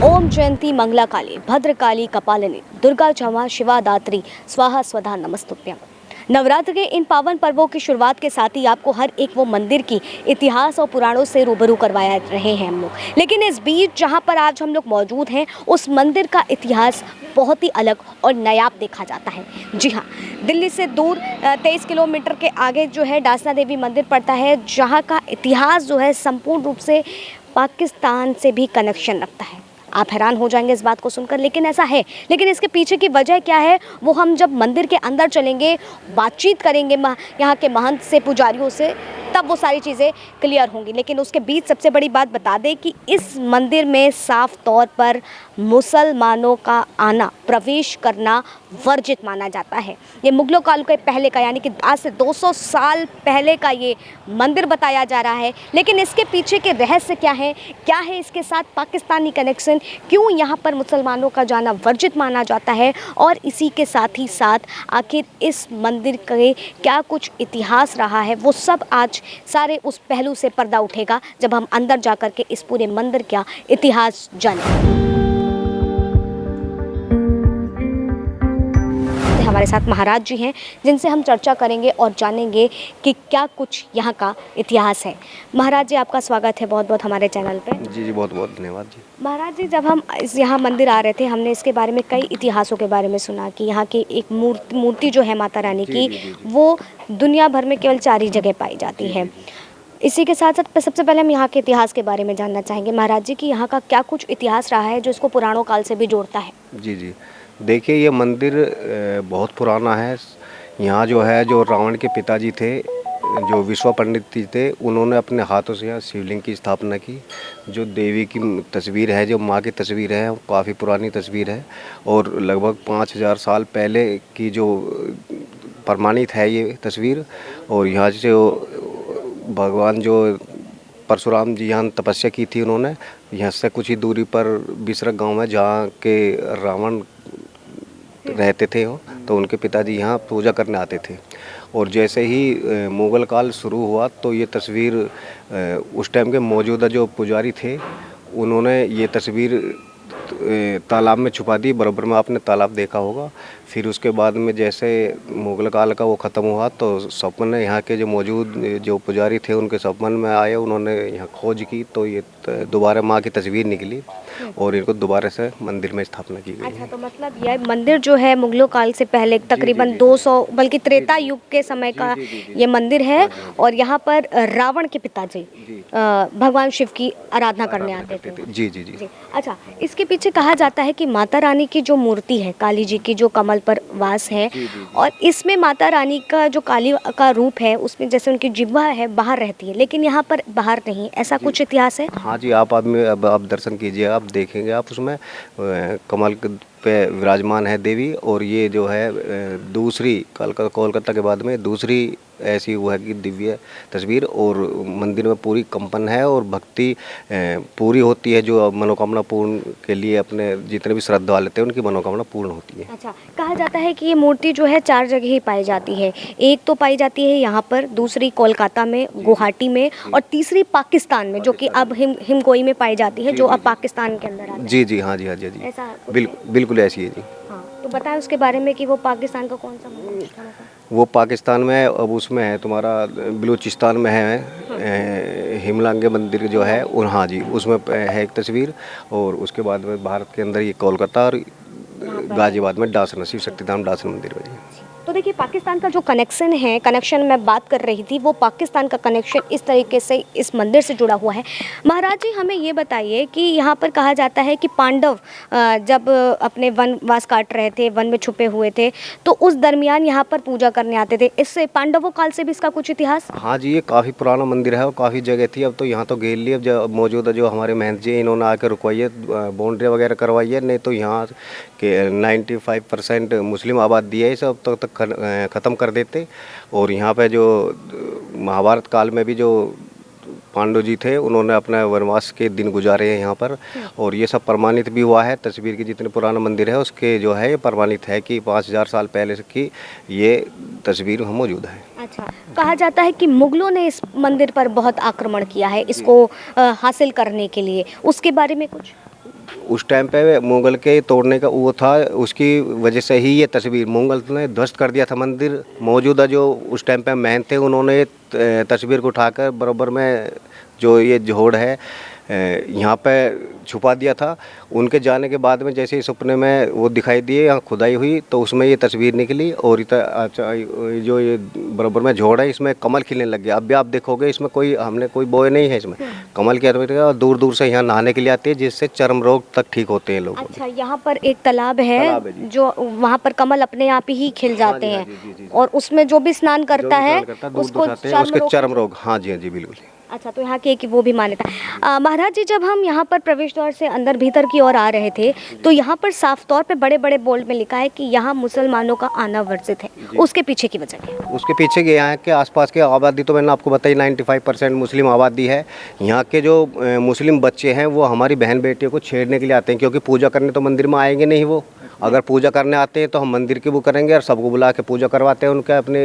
ओम जयंती मंगला काली भद्रकाली कपालिनी दुर्गा क्षमा शिवा दात्री स्वाहा स्वधा नमस्तुभ्यम। नवरात्र के इन पावन पर्वों की शुरुआत के साथ ही आपको हर एक वो मंदिर की इतिहास और पुराणों से रूबरू करवाया रहे हैं हम लोग, लेकिन इस बीच जहां पर आज हम लोग मौजूद हैं उस मंदिर का इतिहास बहुत ही अलग और नायाब देखा जाता है। जी हाँ, दिल्ली से दूर 23 किलोमीटर के आगे जो है डासना देवी मंदिर पड़ता है, जहाँ का इतिहास जो है संपूर्ण रूप से पाकिस्तान से भी कनेक्शन रखता है। आप हैरान हो जाएंगे इस बात को सुनकर, लेकिन ऐसा है। लेकिन इसके पीछे की वजह क्या है वो हम जब मंदिर के अंदर चलेंगे, बातचीत करेंगे यहाँ के महंत से, पुजारियों से, तब वो सारी चीज़ें क्लियर होंगी। लेकिन उसके बीच सबसे बड़ी बात बता दें कि इस मंदिर में साफ तौर पर मुसलमानों का आना, प्रवेश करना वर्जित माना जाता है। ये मुगलों काल के पहले का, यानी कि आज से 200 साल पहले का ये मंदिर बताया जा रहा है। लेकिन इसके पीछे के रहस्य क्या है इसके साथ पाकिस्तानी कनेक्शन, क्यों यहाँ पर मुसलमानों का जाना वर्जित माना जाता है, और इसी के साथ ही साथ आखिर इस मंदिर के क्या कुछ इतिहास रहा है, वो सब आज सारे उस पहलू से पर्दा उठेगा जब हम अंदर जाकर के इस पूरे मंदिर का इतिहास जानेंगे। हमारे साथ महाराज जी हैं जिनसे हम चर्चा करेंगे और जानेंगे कि क्या कुछ यहाँ का इतिहास है। महाराज जी, आपका स्वागत है बहुत बहुत हमारे चैनल पे। जी जी, बहुत बहुत धन्यवाद जी। महाराज जी, जब हम यहाँ मंदिर आ रहे थे, हमने इसके बारे में कई इतिहासों के बारे में सुना कि यहाँ की एक मूर्ति जो है माता रानी की, वो दुनिया भर में केवल 4 ही जगह पाई जाती है। इसी के साथ साथ सबसे पहले हम यहाँ के इतिहास के बारे में जानना चाहेंगे महाराज जी कि यहाँ का क्या कुछ इतिहास रहा है जो इसको पुराणों काल से भी जोड़ता है। जी जी, देखिए ये मंदिर बहुत पुराना है। यहाँ जो है, जो रावण के पिताजी थे, जो विश्वा पंडित जी थे, उन्होंने अपने हाथों से यहाँ शिवलिंग की स्थापना की। जो देवी की तस्वीर है, जो माँ की तस्वीर है, वो काफ़ी पुरानी तस्वीर है और लगभग 5000 साल पहले की जो प्रमाणित है ये तस्वीर। और यहाँ से भगवान जो परशुराम जी यहाँ तपस्या की थी, उन्होंने यहाँ से कुछ ही दूरी पर बिसरक गांव में, जहाँ के रावण रहते थे, तो उनके पिताजी यहाँ पूजा करने आते थे। और जैसे ही मुग़ल काल शुरू हुआ तो ये तस्वीर उस टाइम के मौजूदा जो पुजारी थे, उन्होंने ये तस्वीर तालाब में छुपा दी। बराबर में आपने तालाब देखा होगा। फिर उसके बाद में जैसे मुग़ल काल का वो ख़त्म हुआ तो सपन ने, यहाँ के जो मौजूद जो पुजारी थे, उनके सपन में आए, उन्होंने यहाँ खोज की तो ये दोबारा माँ की तस्वीर निकली और इनको दोबारा से मंदिर में स्थापना की गई। अच्छा, तो मतलब यह मंदिर जो है मुगलों काल से पहले तकरीबन 200 बल्कि त्रेता युग के समय का ये मंदिर है। और यहाँ पर रावण के पिताजी भगवान शिव की आराधना करने आते थे। जी जी जी। अच्छा, इसके पीछे कहा जाता है कि माता रानी की जो मूर्ति है, काली जी की जो कमल पर वास है, और इसमें माता रानी का जो काली का रूप है, उसमें जैसे उनकी जिह्वा है बाहर रहती है, लेकिन यहाँ पर बाहर नहीं। ऐसा कुछ इतिहास है? हाँ जी, आप दर्शन कीजिए, आप देखेंगे, आप उसमें कमल पे विराजमान है देवी। और ये जो है दूसरी कोलकाता के बाद में दूसरी ऐसी वो है कि दिव्य तस्वीर, और मंदिर में पूरी कंपन है और भक्ति पूरी होती है। जो मनोकामना पूर्ण के लिए अपने जितने भी श्रद्धा लेते हैं, उनकी मनोकामना पूर्ण होती है। अच्छा, कहा जाता है कि ये मूर्ति जो है 4 जगह ही पाई जाती है। एक तो पाई जाती है यहाँ पर, दूसरी कोलकाता में, गुवाहाटी में, और तीसरी पाकिस्तान में, जो कि अब हिमकोई में पाई जाती है, जो अब पाकिस्तान के अंदर आता है। जी जी, हाँ जी, हाँ जी, हाँ जी, ऐसा बिल्कुल ऐसी है जी। हाँ, तो बताएं उसके बारे में कि वो पाकिस्तान का कौन सा मंदिर था? वो पाकिस्तान में, अब उसमें है तुम्हारा बलूचिस्तान में है हिमलांगे मंदिर जो है, और हाँ जी, उसमें है एक तस्वीर। और उसके बाद में भारत के अंदर ये कोलकाता और गाजियाबाद में डासना, शिव शक्तिधाम डासना मंदिर है जी। तो देखिए, पाकिस्तान का जो कनेक्शन मैं बात कर रही थी, वो पाकिस्तान का कनेक्शन इस तरीके से इस मंदिर से जुड़ा हुआ है। महाराज जी, हमें ये बताइए कि यहाँ पर कहा जाता है कि पांडव जब अपने वनवास काट रहे थे, वन में छुपे हुए थे, तो उस दरमियान यहाँ पर पूजा करने आते थे। इससे पांडवों काल से भी इसका कुछ इतिहास? हाँ जी, ये काफ़ी पुराना मंदिर है और काफ़ी जगह थी। अब तो यहाँ तो घेर लिया, जो मौजूदा जो हमारे महंत जी, इन्होंने आकर रुकवाई है, बाउंड्री वगैरह करवाई है। नहीं तो यहाँ के 95% मुस्लिम आबादी है, सब तक ख़त्म कर देते। और यहाँ पे जो महाभारत काल में भी जो पांडव जी थे, उन्होंने अपना वनवास के दिन गुजारे हैं यहाँ पर। और ये सब प्रमाणित भी हुआ है। तस्वीर के जितने पुराना मंदिर है उसके जो है ये प्रमाणित है कि 5000 साल पहले की ये तस्वीर मौजूद है। अच्छा, कहा जाता है कि मुगलों ने इस मंदिर पर बहुत आक्रमण किया है इसको हासिल करने के लिए, उसके बारे में कुछ? उस टाइम पे मुगल के तोड़ने का वो था, उसकी वजह से ही ये तस्वीर मुगल ने ध्वस्त कर दिया था मंदिर। मौजूदा जो उस टाइम पे मैन थे उन्होंने तस्वीर को उठाकर बराबर में जो ये जोड़ है यहाँ पे छुपा दिया था। उनके जाने के बाद में जैसे ही सपने में वो दिखाई दिए, यहाँ खुदाई हुई तो उसमें ये तस्वीर निकली और जो ये बराबर में जोड़ है इसमें कमल खिलने लग गया। अब भी आप देखोगे इसमें कोई हमने कोई बोए नहीं है, इसमें कमल की और दूर दूर से यहाँ नहाने के लिए आते हैं जिससे चर्म रोग तक ठीक होते हैं लोग। अच्छा, यहाँ पर एक तालाब है जो वहाँ पर कमल अपने आप ही खिल जाते हैं और उसमें जो भी स्नान करता है उसके चर्म रोग। हाँ जी, हाँ जी, बिल्कुल। अच्छा, तो यहाँ की एक वो भी मान्यता। महाराज जी, जब हम यहाँ पर प्रवेश द्वार से अंदर भीतर की ओर आ रहे थे तो यहाँ पर साफ तौर पे बड़े बड़े बोल्ड में लिखा है कि यहाँ मुसलमानों का आना वर्जित है। उसके पीछे की वजह क्या है? उसके पीछे के यहाँ के आसपास के आबादी तो मैंने आपको बताई 95% मुस्लिम आबादी है। यहाँ के जो मुस्लिम बच्चे हैं वो हमारी बहन बेटियों को छेड़ने के लिए आते हैं, क्योंकि पूजा करने तो मंदिर में आएंगे नहीं। वो अगर पूजा करने आते हैं तो हम मंदिर की वो करेंगे और सबको बुला के पूजा करवाते हैं, उनके अपने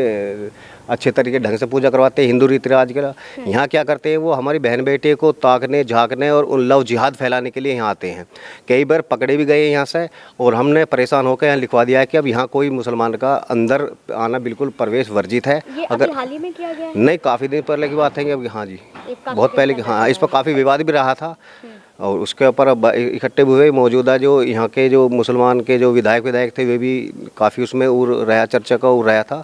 अच्छे तरीके ढंग से पूजा करवाते हैं हिंदू रीति रिवाज के। यहाँ क्या करते हैं, वो हमारी बहन बेटे को ताकने झांकने और उन लव जिहाद फैलाने के लिए यहाँ आते हैं। कई बार पकड़े भी गए यहाँ से और हमने परेशान होकर यहाँ लिखवा दिया है कि अब यहाँ कोई मुसलमान का अंदर आना बिल्कुल प्रवेश वर्जित है। ये अगर हाल ही में किया गया है? नहीं, काफ़ी दिन पहले की बात है कि अब हाँ जी, बहुत पहले की। हाँ, इस पर काफ़ी विवाद भी रहा था और उसके ऊपर अब इकट्ठे हुए मौजूदा जो यहाँ के जो मुसलमान के जो विधायक थे वे भी काफ़ी उसमें रहा, चर्चा का रहा था।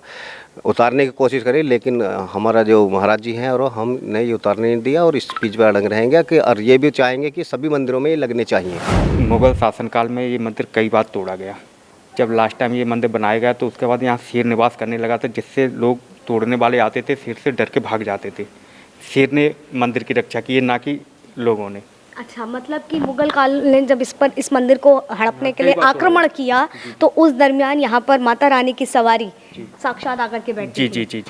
उतारने की कोशिश करी लेकिन हमारा जो महाराज जी हैं और हम ने ये उतारने नहीं दिया और इस बीच पर अड़ंग रहेंगे कि और ये भी चाहेंगे कि सभी मंदिरों में ये लगने चाहिए। मुग़ल शासनकाल में ये मंदिर कई बार तोड़ा गया। जब लास्ट टाइम ये मंदिर बनाया गया तो उसके बाद यहाँ शेर निवास करने लगा था, जिससे लोग तोड़ने वाले आते थे शेर से डर के भाग जाते थे। शेर ने मंदिर की रक्षा की है, ना कि लोगों ने। अच्छा, मतलब कि मुगल काल ने जब इस मंदिर को हड़पने के लिए आक्रमण किया तो उस दरमियान यहाँ पर माता रानी की सवारी साक्षात आकर के बैठी। जी।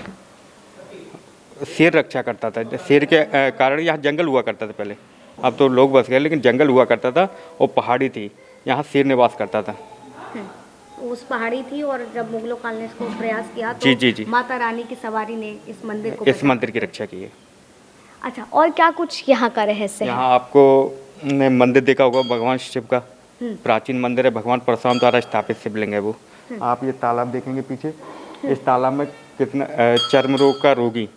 शेर रक्षा करता था। शेर के कारण यहाँ जंगल हुआ करता था पहले। अब तो लोग बस गए, लेकिन जंगल हुआ करता था और पहाड़ी थी, यहाँ शेर निवास करता था। उस पहाड़ी थी और जब मुगलों काल ने इसको प्रयास किया तो जी। माता रानी की सवारी ने इस मंदिर की रक्षा की है। अच्छा, और क्या कुछ यहाँ का रहस्य है? यहाँ आपको ने मंदिर देखा होगा भगवान शिव का प्राचीन मंदिर है। भगवान परशुराम द्वारा स्थापित शिवलिंग है वो। आप ये तालाब देखेंगे पीछे, इस तालाब में कितना चर्म रोग का रोगी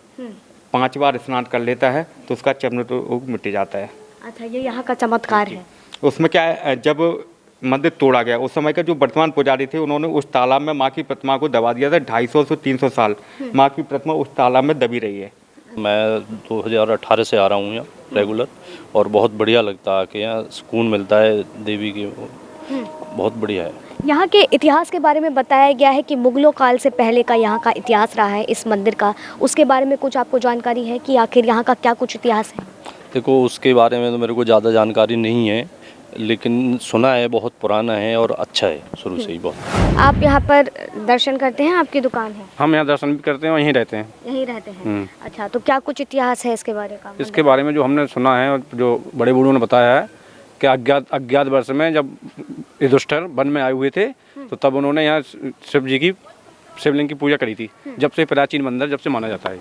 5 बार स्नान कर लेता है तो उसका चर्म रोग मिट जाता है। अच्छा, ये यहाँ का चमत्कार है। उसमें क्या है, जब मंदिर तोड़ा गया उस समय का जो वर्तमान पुजारी थे उन्होंने उस तालाब में माँ की प्रतिमा को दबा दिया था। 250 से 300 साल माँ की प्रतिमा उस तालाब में दबी रही है। मैं 2018 से आ रहा हूँ यहाँ रेगुलर और बहुत बढ़िया लगता है कि यहाँ सुकून मिलता है देवी की, बहुत बढ़िया है। यहाँ के इतिहास के बारे में बताया गया है कि मुगलों काल से पहले का यहाँ का इतिहास रहा है इस मंदिर का। उसके बारे में कुछ आपको जानकारी है कि आखिर यहाँ का क्या कुछ इतिहास है? देखो, उसके बारे में तो मेरे को ज़्यादा जानकारी नहीं है, लेकिन सुना है बहुत पुराना है और अच्छा है शुरू से ही बहुत। आप यहाँ पर दर्शन करते हैं? आपकी दुकान है? हम यहाँ दर्शन भी करते हैं और यहीं रहते हैं। यहीं रहते हैं। अच्छा, तो क्या कुछ इतिहास है इसके बारे का? इसके बारे में जो हमने सुना है और जो बड़े बूढ़ों ने बताया है कि अज्ञात वर्ष में जब युधिष्ठिर वन में आए हुए थे तो तब उन्होंने यहाँ शिव जी की शिवलिंग की पूजा करी थी। जब से प्राचीन मंदिर जब से माना जाता है।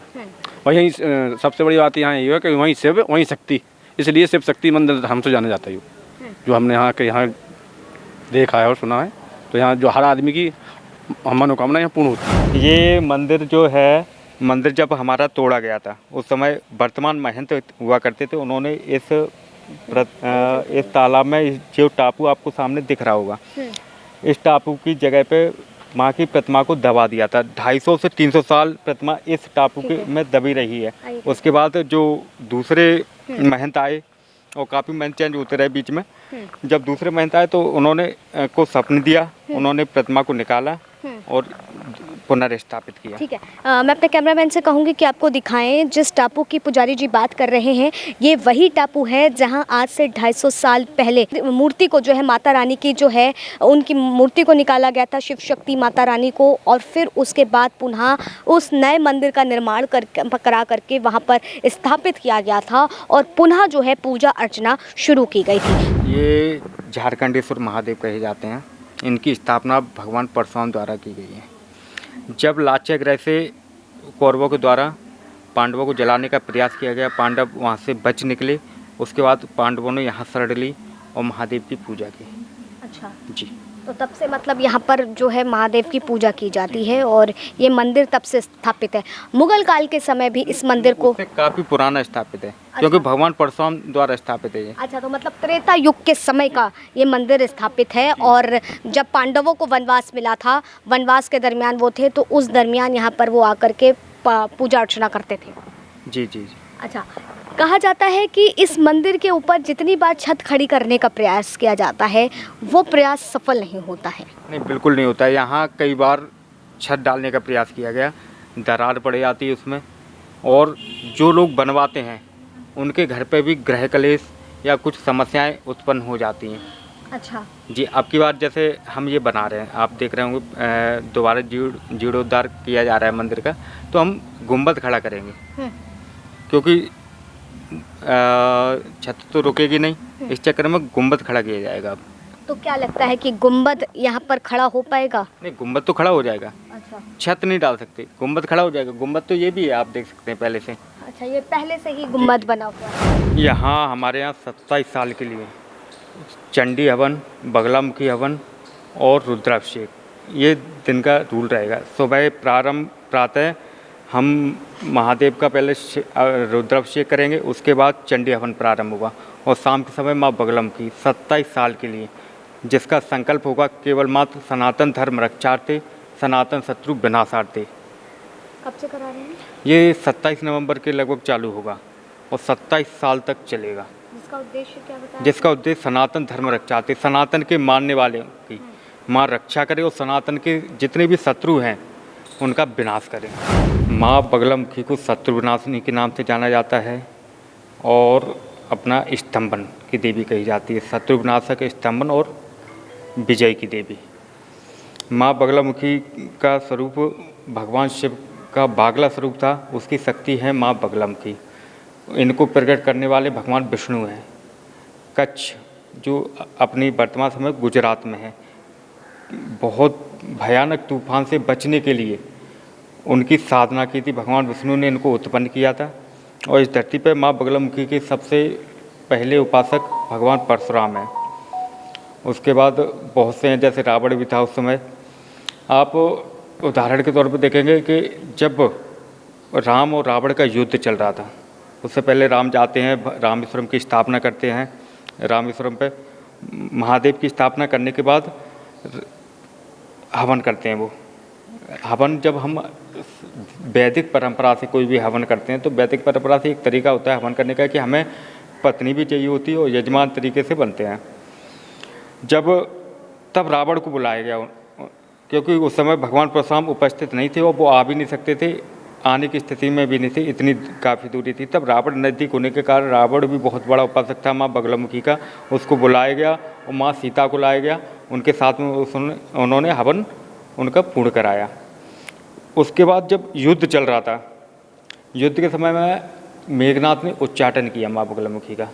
और यहीं सबसे बड़ी बात यहाँ ये है कि वहीं शिव वहीं शक्ति, इसलिए शिव शक्ति मंदिर हमसे जाना जाता है। जो हमने यहाँ देखा है और सुना है, तो यहाँ जो हर आदमी की मनोकामना यहाँ पूर्ण होती है। ये मंदिर जो है, मंदिर जब हमारा तोड़ा गया था उस समय वर्तमान महंत हुआ करते थे। उन्होंने इस तालाब में जो टापू आपको सामने दिख रहा होगा, इस टापू की जगह पे माँ की प्रतिमा को दबा दिया था। 250 से 300 साल प्रतिमा इस टापू के में दबी रही है। उसके बाद जो दूसरे महंत आए और काफ़ी महंत चेंज होते रहे बीच में। जब दूसरे महंत आए तो उन्होंने को स्वप्न दिया, उन्होंने प्रतिमा को निकाला और पुनर्स्थापित किया। ठीक है, मैं अपने कैमरामैन से कहूँगी कि आपको दिखाएं जिस टापू की पुजारी जी बात कर रहे हैं, ये वही टापू है जहां आज से 250 साल पहले मूर्ति को जो है माता रानी की जो है उनकी मूर्ति को निकाला गया था, शिव शक्ति माता रानी को, और फिर उसके बाद पुनः उस नए मंदिर का निर्माण करा करके वहाँ पर स्थापित किया गया था और पुनः जो है पूजा अर्चना शुरू की गई थी। ये झारखंडेश्वर महादेव कहे जाते हैं। इनकी स्थापना भगवान परशुराम द्वारा की गई है। जब लाक्षागृह से कौरवों के द्वारा पांडवों को जलाने का प्रयास किया गया, पांडव वहां से बच निकले। उसके बाद पांडवों ने यहाँ शरण ली और महादेव की पूजा की। अच्छा, जी। तो तब से मतलब यहाँ पर जो है महादेव की पूजा की जाती है और ये मंदिर तब से स्थापित है। मुगल काल के समय भी इस मंदिर को उससे काफ़ी पुराना स्थापित है, क्योंकि भगवान परशुराम द्वारा स्थापित है ये। अच्छा, तो मतलब त्रेता युग के समय का ये मंदिर स्थापित है और जब पांडवों को वनवास मिला था, वनवास के दरमियान वो थे, तो उस दरमियान यहाँ पर वो आकर के पूजा अर्चना करते थे। जी जी जी। अच्छा, कहा जाता है कि इस मंदिर के ऊपर जितनी बार छत खड़ी करने का प्रयास किया जाता है वो प्रयास सफल नहीं होता है। नहीं, बिल्कुल नहीं होता है। यहाँ कई बार छत डालने का प्रयास किया गया, दरार पड़ जाती है उसमें, और जो लोग बनवाते हैं उनके घर पे भी गृह कलेश या कुछ समस्याएं उत्पन्न हो जाती हैं। अच्छा, जी, अब की बार जैसे हम ये बना रहे हैं, आप देख रहे होंगे दोबारा जीर्णोद्धार किया जा रहा है मंदिर का, तो हम गुंबद खड़ा करेंगे, क्योंकि छत तो रुकेगी नहीं, इस चक्कर में गुंबद खड़ा किया जाएगा अब। तो क्या लगता है कि गुंबद यहाँ पर खड़ा हो पाएगा? नहीं, गुंबद तो खड़ा हो जाएगा, अच्छा, छत नहीं डाल सकते, गुंबद खड़ा हो जाएगा। गुंबद तो ये भी है, आप देख सकते हैं पहले से। अच्छा, ये पहले से ही गुंबद बना हुआ है। यहाँ हमारे यहाँ 27 साल के लिए चंडी हवन, बगलामुखी हवन और रुद्राभिषेक, ये दिन का रूल रहेगा। सुबह प्रातः हम महादेव का पहले रुद्राभिषेक करेंगे, उसके बाद चंडी हवन प्रारंभ होगा, और शाम के समय माँ बगलामुखी 27 साल के लिए, जिसका संकल्प होगा केवल मात्र सनातन धर्म रक्षार्थे, सनातन शत्रु विनाशार्थे। कब से करा रहे हैं? ये 27 नवंबर के लगभग चालू होगा और 27 साल तक चलेगा। जिसका उद्देश्य क्या बताया? जिसका उद्देश्य सनातन धर्म रक्षार्थे, सनातन के मानने वाले की माँ रक्षा करे और सनातन के जितने भी शत्रु हैं उनका विनाश करें। माँ बगलामुखी को शत्रु विनाशिनी के नाम से जाना जाता है और अपना स्तंभन की देवी कही जाती है। शत्रु विनाशक, स्तंभन और विजय की देवी। माँ बगलामुखी का स्वरूप भगवान शिव का बागला स्वरूप था, उसकी शक्ति है माँ बगलामुखी। इनको प्रकट करने वाले भगवान विष्णु हैं। कच्छ जो अपनी वर्तमान समय गुजरात में है, बहुत भयानक तूफान से बचने के लिए उनकी साधना की थी। भगवान विष्णु ने इनको उत्पन्न किया था और इस धरती पर माँ बगलामुखी के सबसे पहले उपासक भगवान परशुराम हैं। उसके बाद बहुत से हैं, जैसे रावण भी था उस समय। आप उदाहरण के तौर पर देखेंगे कि जब राम और रावण का युद्ध चल रहा था, उससे पहले राम जाते हैं, रामेश्वरम की स्थापना करते हैं। रामेश्वरम पे महादेव की स्थापना करने के बाद हवन करते हैं। वो हवन जब हम वैदिक परंपरा से कोई भी हवन करते हैं, तो वैदिक परंपरा से एक तरीका होता है हवन करने का कि हमें पत्नी भी चाहिए होती है और यजमान तरीके से बनते हैं। तब रावण को बुलाया गया, क्योंकि उस समय भगवान परशुराम उपस्थित नहीं थे और वो आ भी नहीं सकते थे, आने की स्थिति में भी नहीं थे, इतनी काफ़ी दूरी थी। तब रावण नज़दीक होने के कारण रावण भी बहुत बड़ा उपासक था माँ बगलामुखी का, उसको बुलाया गया और माँ सीता को लाया गया, उनके साथ में उन्होंने हवन उनका पूर्ण कराया। उसके बाद जब युद्ध चल रहा था, युद्ध के समय में मेघनाथ ने उच्चाटन किया माँ बगलामुखी का,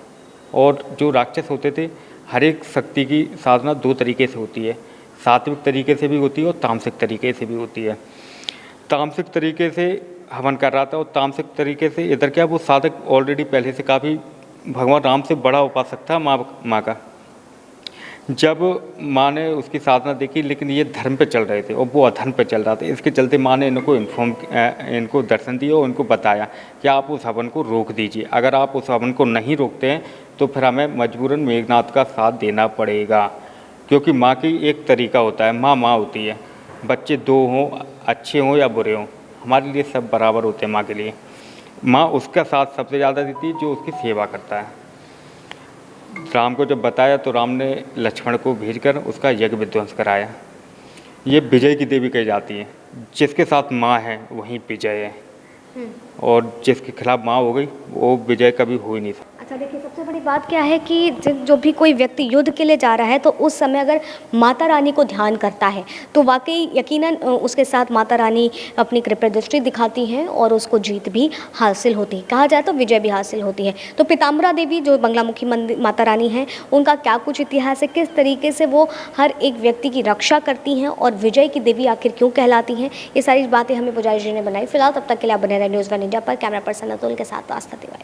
और जो राक्षस होते थे, हर एक शक्ति की साधना दो तरीके से होती है, सात्विक तरीके से भी होती है और तामसिक तरीके से भी होती है। तामसिक तरीके से हवन कर रहा था और तामसिक तरीके से इधर क्या, वो साधक ऑलरेडी पहले से काफ़ी भगवान राम से बड़ा उपासक था माँ का। जब माँ ने उसकी साधना देखी, लेकिन ये धर्म पे चल रहे थे और वो अधर्म पे चल रहा था, इसके चलते माँ ने इनको दर्शन दिया और इनको बताया कि आप उस हवन को रोक दीजिए। अगर आप उस हवन को नहीं रोकते हैं तो फिर हमें मजबूरन मेघनाथ का साथ देना पड़ेगा, क्योंकि माँ की एक तरीका होता है, माँ होती है, बच्चे दो हों, अच्छे हों या बुरे हों, हमारे लिए सब बराबर होते हैं माँ के लिए। माँ उसका साथ सबसे ज़्यादा देती है जो उसकी सेवा करता है। राम को जब बताया तो राम ने लक्ष्मण को भेजकर उसका यज्ञ विध्वंस कराया। ये विजय की देवी कही जाती है। जिसके साथ माँ है वहीं विजय है, और जिसके खिलाफ माँ हो गई वो विजय कभी हो ही नहीं सकता। अच्छा, देखिए सबसे बड़ी बात क्या है कि जो भी कोई व्यक्ति युद्ध के लिए जा रहा है तो उस समय अगर माता रानी को ध्यान करता है तो वाकई यकीनन उसके साथ माता रानी अपनी कृपा दृष्टि दिखाती हैं और उसको जीत भी हासिल होती है, कहा जाए तो विजय भी हासिल होती है। तो पीताम्बरा देवी जो बगलामुखी मंदिर माता रानी हैं, उनका क्या कुछ इतिहास है, किस तरीके से वो हर एक व्यक्ति की रक्षा करती हैं और विजय की देवी आखिर क्यों कहलाती हैं, ये सारी बातें हमें पुजारी जी ने बनाई। फिलहाल तब तक के लिए आप बने रहे न्यूज़ वन इंडिया पर। कैमरा पर्सन अतुल के साथ आस्था तिवारी।